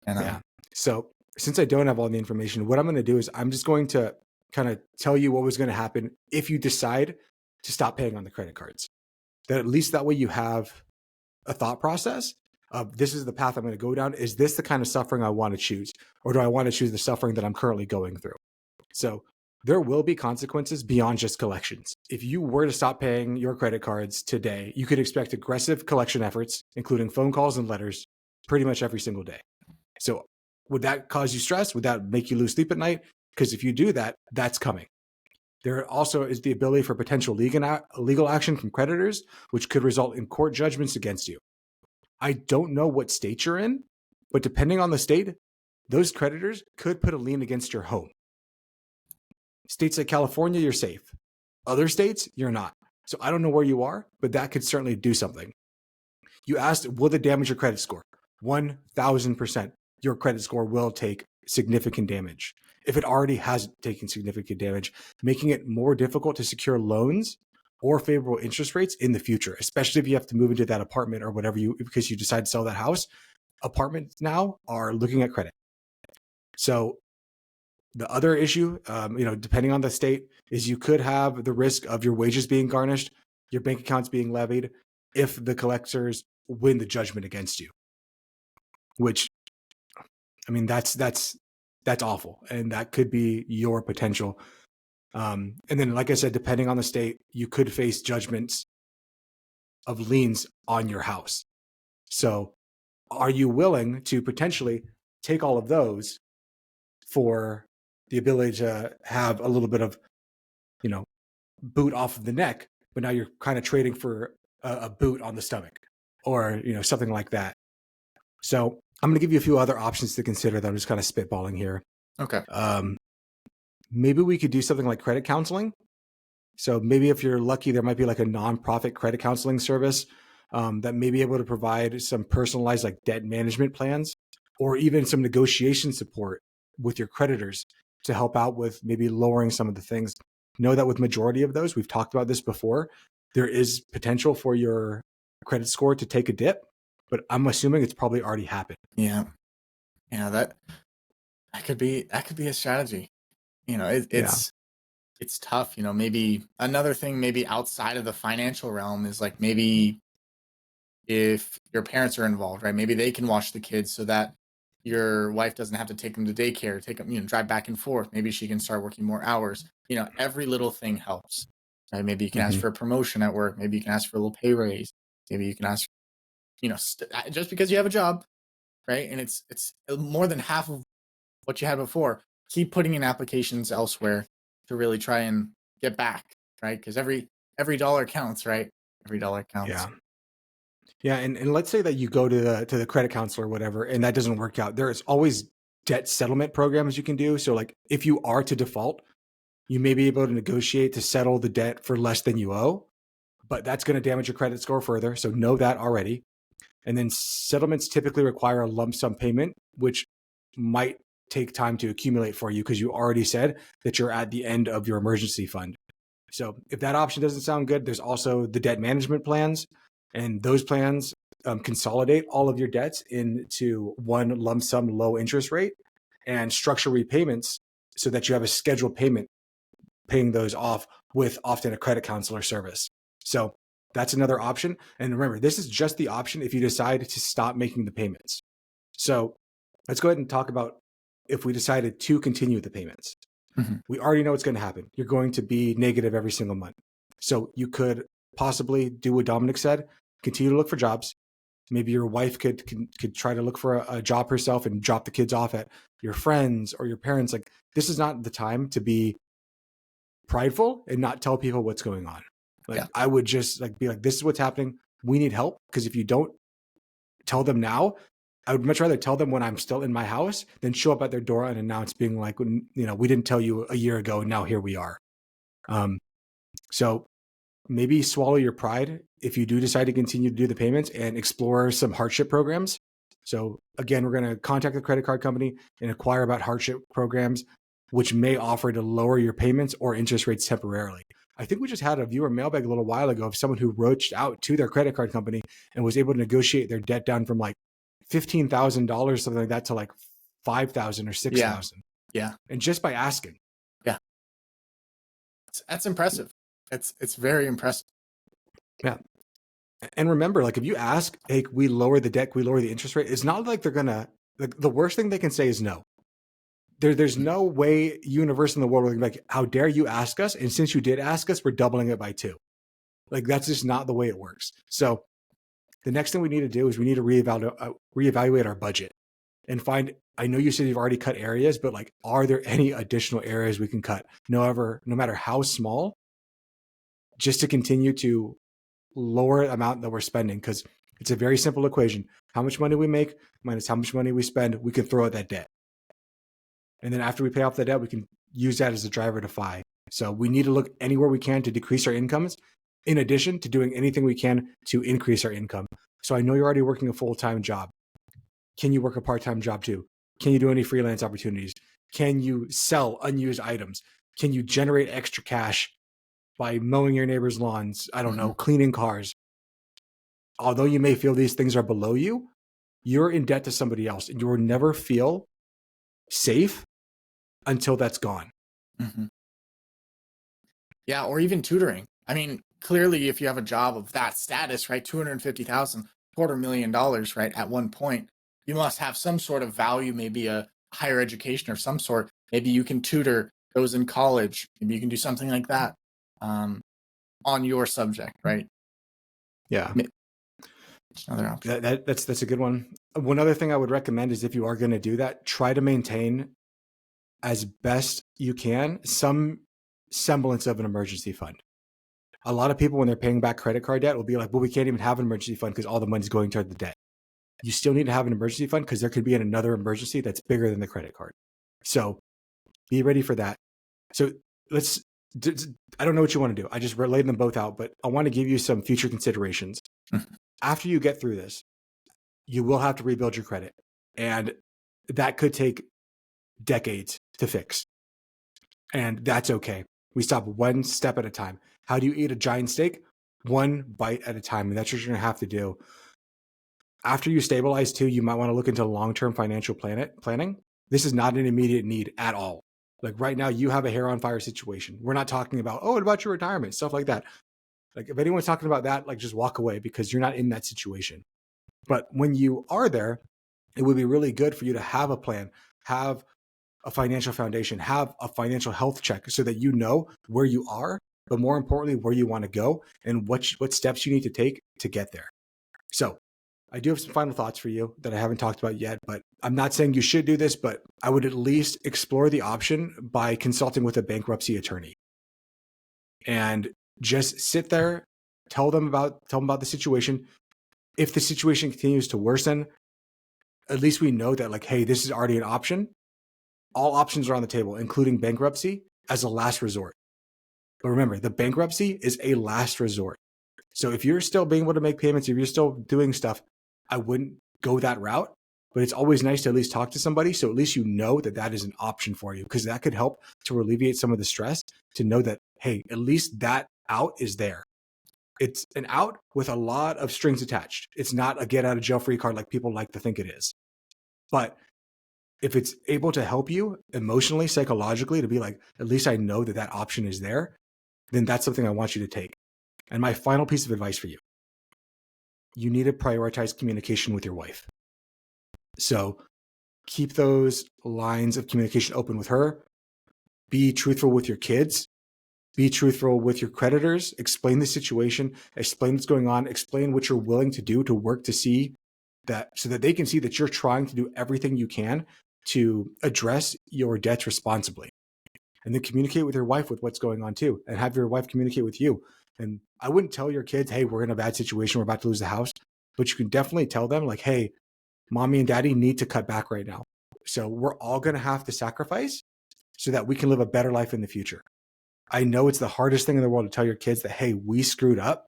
Yeah. So since I don't have all the information, what I'm going to do is I'm just going to kind of tell you what was going to happen if you decide to stop paying on the credit cards. That at least that way you have a thought process of, this is the path I'm going to go down. Is this the kind of suffering I want to choose? Or do I want to choose the suffering that I'm currently going through? So there will be consequences beyond just collections. If you were to stop paying your credit cards today, you could expect aggressive collection efforts, including phone calls and letters, pretty much every single day. So would that cause you stress? Would that make you lose sleep at night? Because if you do that, that's coming. There also is the ability for potential legal action from creditors, which could result in court judgments against you. I don't know what state you're in, but depending on the state, those creditors could put a lien against your home. States like California, you're safe. Other states, you're not. So I don't know where you are, but that could certainly do something. You asked, will it damage your credit score? 1,000%. Your credit score will take significant damage. If it already has taken significant damage, making it more difficult to secure loans or favorable interest rates in the future, especially if you have to move into that apartment or whatever because you decide to sell that house. Apartments now are looking at credit. So the other issue, depending on the state, is you could have the risk of your wages being garnished, your bank accounts being levied, if the collectors win the judgment against you. Which, I mean, that's awful, and that could be your potential. And then, like I said, depending on the state, you could face judgments of liens on your house. So are you willing to potentially take all of those for the ability to have a little bit of, you know, boot off of the neck, but now you're kind of trading for a boot on the stomach, or, you know, something like that. So I'm going to give you a few other options to consider that I'm just kind of spitballing here. Okay. Maybe we could do something like credit counseling. So maybe if you're lucky, there might be like a nonprofit credit counseling service that may be able to provide some personalized like debt management plans, or even some negotiation support with your creditors to help out with maybe lowering some of the things. Know that with majority of those, we've talked about this before, there is potential for your credit score to take a dip, but I'm assuming it's probably already happened. Yeah. Yeah, that could be a strategy. You know, it's tough. You know, maybe another thing, maybe outside of the financial realm, is like maybe if your parents are involved, right? Maybe they can watch the kids so that your wife doesn't have to take them to daycare, take them, drive back and forth. Maybe she can start working more hours. You know, every little thing helps. Right? Maybe you can ask for a promotion at work. Maybe you can ask for a little pay raise. Maybe you can ask, just because you have a job, right? And it's more than half of what you had before. Keep putting in applications elsewhere to really try and get back, right? Because every dollar counts, right? Every dollar counts. Yeah. Yeah, and let's say that you go to the credit counselor or whatever, and that doesn't work out. There is always debt settlement programs you can do. So like if you are to default, you may be able to negotiate to settle the debt for less than you owe, but that's going to damage your credit score further. So know that already. And then settlements typically require a lump sum payment, which might take time to accumulate for you because you already said that you're at the end of your emergency fund. So if that option doesn't sound good, there's also the debt management plans. And those plans consolidate all of your debts into one lump sum low interest rate and structure repayments so that you have a scheduled payment paying those off with often a credit counselor service. So that's another option. And remember, this is just the option if you decide to stop making the payments. So let's go ahead and talk about if we decided to continue the payments. We already know what's going to happen. You're going to be negative every single month. So you could possibly do what Dominic said, continue to look for jobs. Maybe your wife could try to look for a job herself and drop the kids off at your friends or your parents. Like, this is not the time to be prideful and not tell people what's going on. Like, I would just be like, this is what's happening. We need help. Because if you don't tell them now, I would much rather tell them when I'm still in my house than show up at their door unannounced, being like, we didn't tell you a year ago, and now here we are. So maybe swallow your pride if you do decide to continue to do the payments and explore some hardship programs. So again, we're going to contact the credit card company and inquire about hardship programs, which may offer to lower your payments or interest rates temporarily. I think we just had a viewer mailbag a little while ago of someone who reached out to their credit card company and was able to negotiate their debt down from like $15,000, something like that, to like $5,000 or $6,000. Yeah. And just by asking. Yeah. That's impressive. It's very impressive. Yeah. And remember, like, if you ask, hey, we lower the debt, we lower the interest rate, it's not like they're gonna, like, the worst thing they can say is no. There's no way universe in the world where they're like, how dare you ask us? And since you did ask us, we're doubling it by 2. Like, that's just not the way it works. So the next thing we need to do is we need to reevaluate our budget and find, I know you said you've already cut areas, but like, are there any additional areas we can cut? No matter how small, just to continue to lower the amount that we're spending, because it's a very simple equation. How much money we make minus how much money we spend, we can throw at that debt. And then after we pay off the debt, we can use that as a driver to FI. So we need to look anywhere we can to decrease our incomes, in addition to doing anything we can to increase our income. So I know you're already working a full-time job. Can you work a part-time job too? Can you do any freelance opportunities? Can you sell unused items? Can you generate extra cash by mowing your neighbor's lawns? I don't know, cleaning cars. Although you may feel these things are below you, you're in debt to somebody else, and you will never feel safe until that's gone. Yeah, or even tutoring. I mean, clearly, if you have a job of that status, right, $250,000, $250,000, right, at one point, you must have some sort of value, maybe a higher education of some sort. Maybe you can tutor those in college. Maybe you can do something like that on your subject, right? Yeah. It's another option. That's a good one. One other thing I would recommend is if you are going to do that, try to maintain as best you can some semblance of an emergency fund. A lot of people, when they're paying back credit card debt, will be like, well, we can't even have an emergency fund because all the money's going toward the debt. You still need to have an emergency fund because there could be another emergency that's bigger than the credit card. So be ready for that. So I don't know what you want to do. I just laid them both out, but I want to give you some future considerations. After you get through this, you will have to rebuild your credit. And that could take decades to fix. And that's okay. We stop one step at a time. How do you eat a giant steak? One bite at a time. And that's what you're going to have to do. After you stabilize too, you might want to look into long-term financial planning. This is not an immediate need at all. Like right now, you have a hair on fire situation. We're not talking about, what about your retirement? Stuff like that. Like if anyone's talking about that, like just walk away because you're not in that situation. But when you are there, it would be really good for you to have a plan, have a financial foundation, have a financial health check so that you know where you are, but more importantly, where you want to go and what steps you need to take to get there. So I do have some final thoughts for you that I haven't talked about yet, but I'm not saying you should do this, but I would at least explore the option by consulting with a bankruptcy attorney and just sit there, tell them about the situation. If the situation continues to worsen, at least we know that like, hey, this is already an option. All options are on the table, including bankruptcy as a last resort. But remember, the bankruptcy is a last resort. So if you're still being able to make payments, if you're still doing stuff, I wouldn't go that route. But it's always nice to at least talk to somebody. So at least you know that that is an option for you, because that could help to alleviate some of the stress to know that, hey, at least that out is there. It's an out with a lot of strings attached. It's not a get out of jail free card like people like to think it is. But if it's able to help you emotionally, psychologically, to be like, at least I know that that option is there, then that's something I want you to take. And my final piece of advice for you, you need to prioritize communication with your wife. So keep those lines of communication open with her. Be truthful with your kids. Be truthful with your creditors. Explain the situation. Explain what's going on. Explain what you're willing to do to work to see that, so that they can see that you're trying to do everything you can to address your debts responsibly. And then communicate with your wife with what's going on too, and have your wife communicate with you. And I wouldn't tell your kids, hey, we're in a bad situation, we're about to lose the house. But you can definitely tell them like, hey, mommy and daddy need to cut back right now. So we're all going to have to sacrifice so that we can live a better life in the future. I know it's the hardest thing in the world to tell your kids that, hey, we screwed up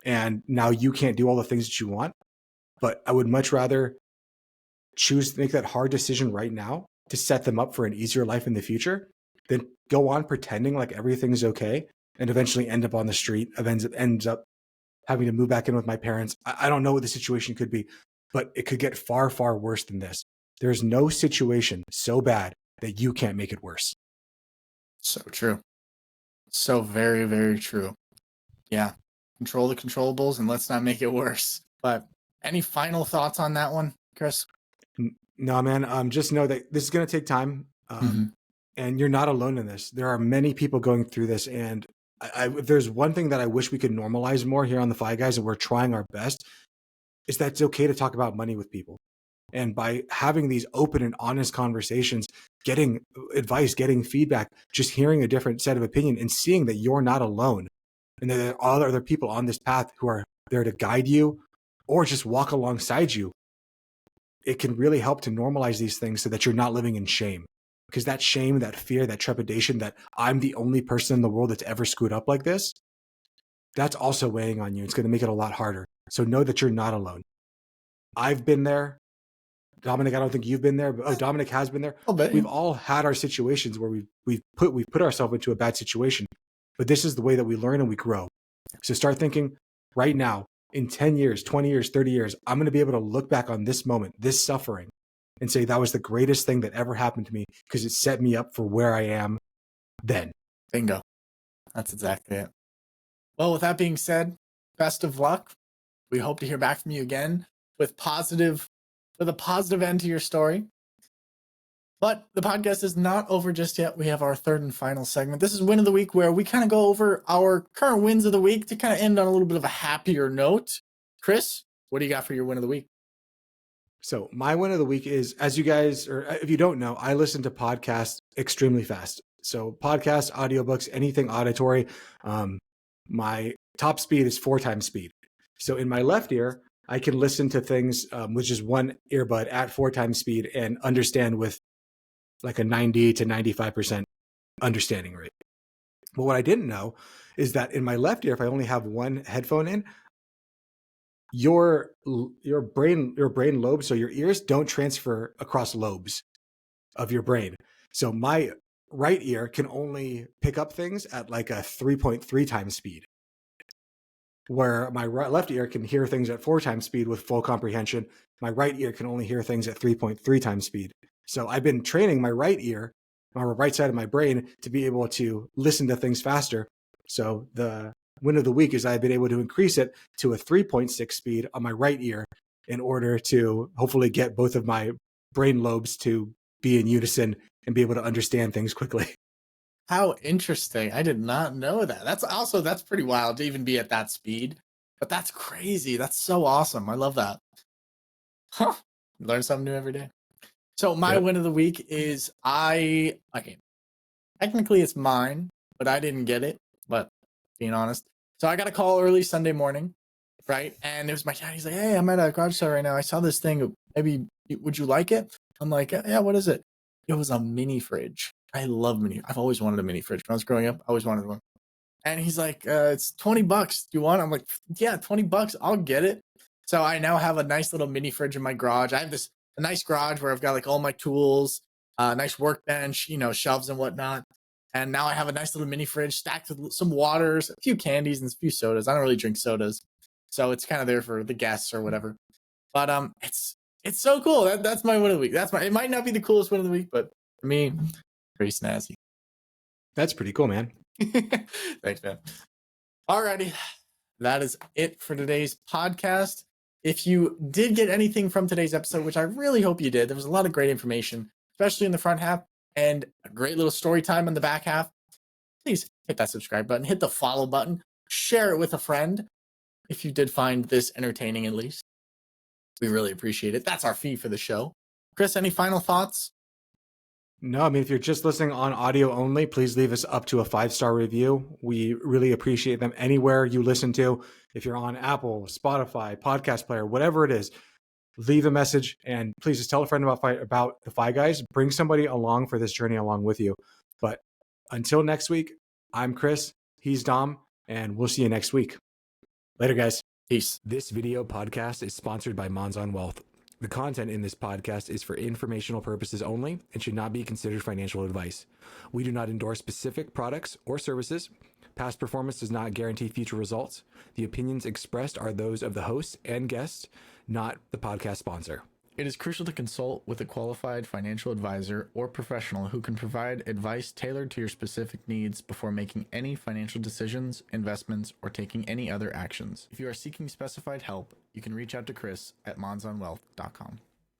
and now you can't do all the things that you want. But I would much rather choose to make that hard decision right now to set them up for an easier life in the future than go on pretending like everything's okay and eventually end up on the street, ends up having to move back in with my parents. I don't know what the situation could be, but it could get far, far worse than this. There's no situation so bad that you can't make it worse. So true. So very, very true. Yeah. Control the controllables and let's not make it worse. But any final thoughts on that one, Chris? No, man. Just know that this is going to take time. And you're not alone in this. There are many people going through this. And if there's one thing that I wish we could normalize more here on the Fi Guys, and we're trying our best, is that it's okay to talk about money with people. And by having these open and honest conversations, getting advice, getting feedback, just hearing a different set of opinion and seeing that you're not alone and that there are other people on this path who are there to guide you or just walk alongside you, it can really help to normalize these things so that you're not living in shame. Because that shame, that fear, that trepidation that I'm the only person in the world that's ever screwed up like this, that's also weighing on you. It's going to make it a lot harder. So know that you're not alone. I've been there. Dominic, I don't think you've been there, but Dominic has been there. We've all had our situations where we've put ourselves into a bad situation, but this is the way that we learn and we grow. So start thinking right now, in 10 years, 20 years, 30 years, I'm going to be able to look back on this moment, this suffering, and say that was the greatest thing that ever happened to me because it set me up for where I am then. Bingo. That's exactly it. Well, with that being said, best of luck. We hope to hear back from you again with a positive end to your story. But the podcast is not over just yet. We have our third and final segment. This is Win of the Week, where we kind of go over our current wins of the week to kind of end on a little bit of a happier note. Chris, what do you got for your Win of the Week? So my win of the week is, as you guys, or if you don't know, I listen to podcasts extremely fast. So podcasts, audiobooks, anything auditory. My top speed is 4 times speed. So in my left ear, I can listen to things with just one earbud at 4 times speed and understand with like a 90 to 95% understanding rate. But what I didn't know is that in my left ear, if I only have one headphone in, your brain lobes, so your ears don't transfer across lobes of your brain. So my right ear can only pick up things at like a 3.3 times speed, where my left ear can hear things at 4 times speed with full comprehension. My right ear can only hear things at 3.3 times speed. So I've been training my right ear, my right side of my brain, to be able to listen to things faster. So the win of the week is I've been able to increase it to a 3.6 speed on my right ear in order to hopefully get both of my brain lobes to be in unison and be able to understand things quickly. How interesting. I did not know that. That's pretty wild to even be at that speed. But that's crazy. That's so awesome. I love that. Huh. Learn something new every day. So my Yep. win of the week is okay. Technically it's mine, but I didn't get it. But being honest. So I got a call early Sunday morning, right? And it was my dad. He's like, "Hey, I'm at a garage sale right now. I saw this thing. Maybe would you like it?" I'm like, "Yeah, what is it?" It was a mini fridge. I love I've always wanted a mini fridge. When I was growing up, I always wanted one. And he's like, "It's $20. Do you want it?" I'm like, "Yeah, $20. I'll get it." So I now have a nice little mini fridge in my garage. I have a nice garage where I've got like all my tools, nice workbench, shelves and whatnot. And now I have a nice little mini fridge stacked with some waters, a few candies, and a few sodas. I don't really drink sodas, so it's kind of there for the guests or whatever. But it's so cool. That's my win of the week. It might not be the coolest win of the week, but for me, pretty snazzy. That's pretty cool, man. Thanks, man. Alrighty, that is it for today's podcast. If you did get anything from today's episode, which I really hope you did, there was a lot of great information, especially in the front half, and a great little story time in the back half. Please hit that subscribe button, hit the follow button, share it with a friend if you did find this entertaining at least. We really appreciate it. That's our fee for the show. Chris, any final thoughts? No, I mean, if you're just listening on audio only, please leave us up to a 5-star review. We really appreciate them anywhere you listen to. If you're on Apple, Spotify, Podcast Player, whatever it is, leave a message and please just tell a friend about the Fi Guys. Bring somebody along for this journey along with you. But until next week, I'm Chris, he's Dom, and we'll see you next week. Later, guys. Peace. This video podcast is sponsored by Monzon Wealth. The content in this podcast is for informational purposes only and should not be considered financial advice. We do not endorse specific products or services. Past performance does not guarantee future results. The opinions expressed are those of the host and guests, not the podcast sponsor. It is crucial to consult with a qualified financial advisor or professional who can provide advice tailored to your specific needs before making any financial decisions, investments, or taking any other actions. If you are seeking specified help, you can reach out to Chris at monzonwealth.com.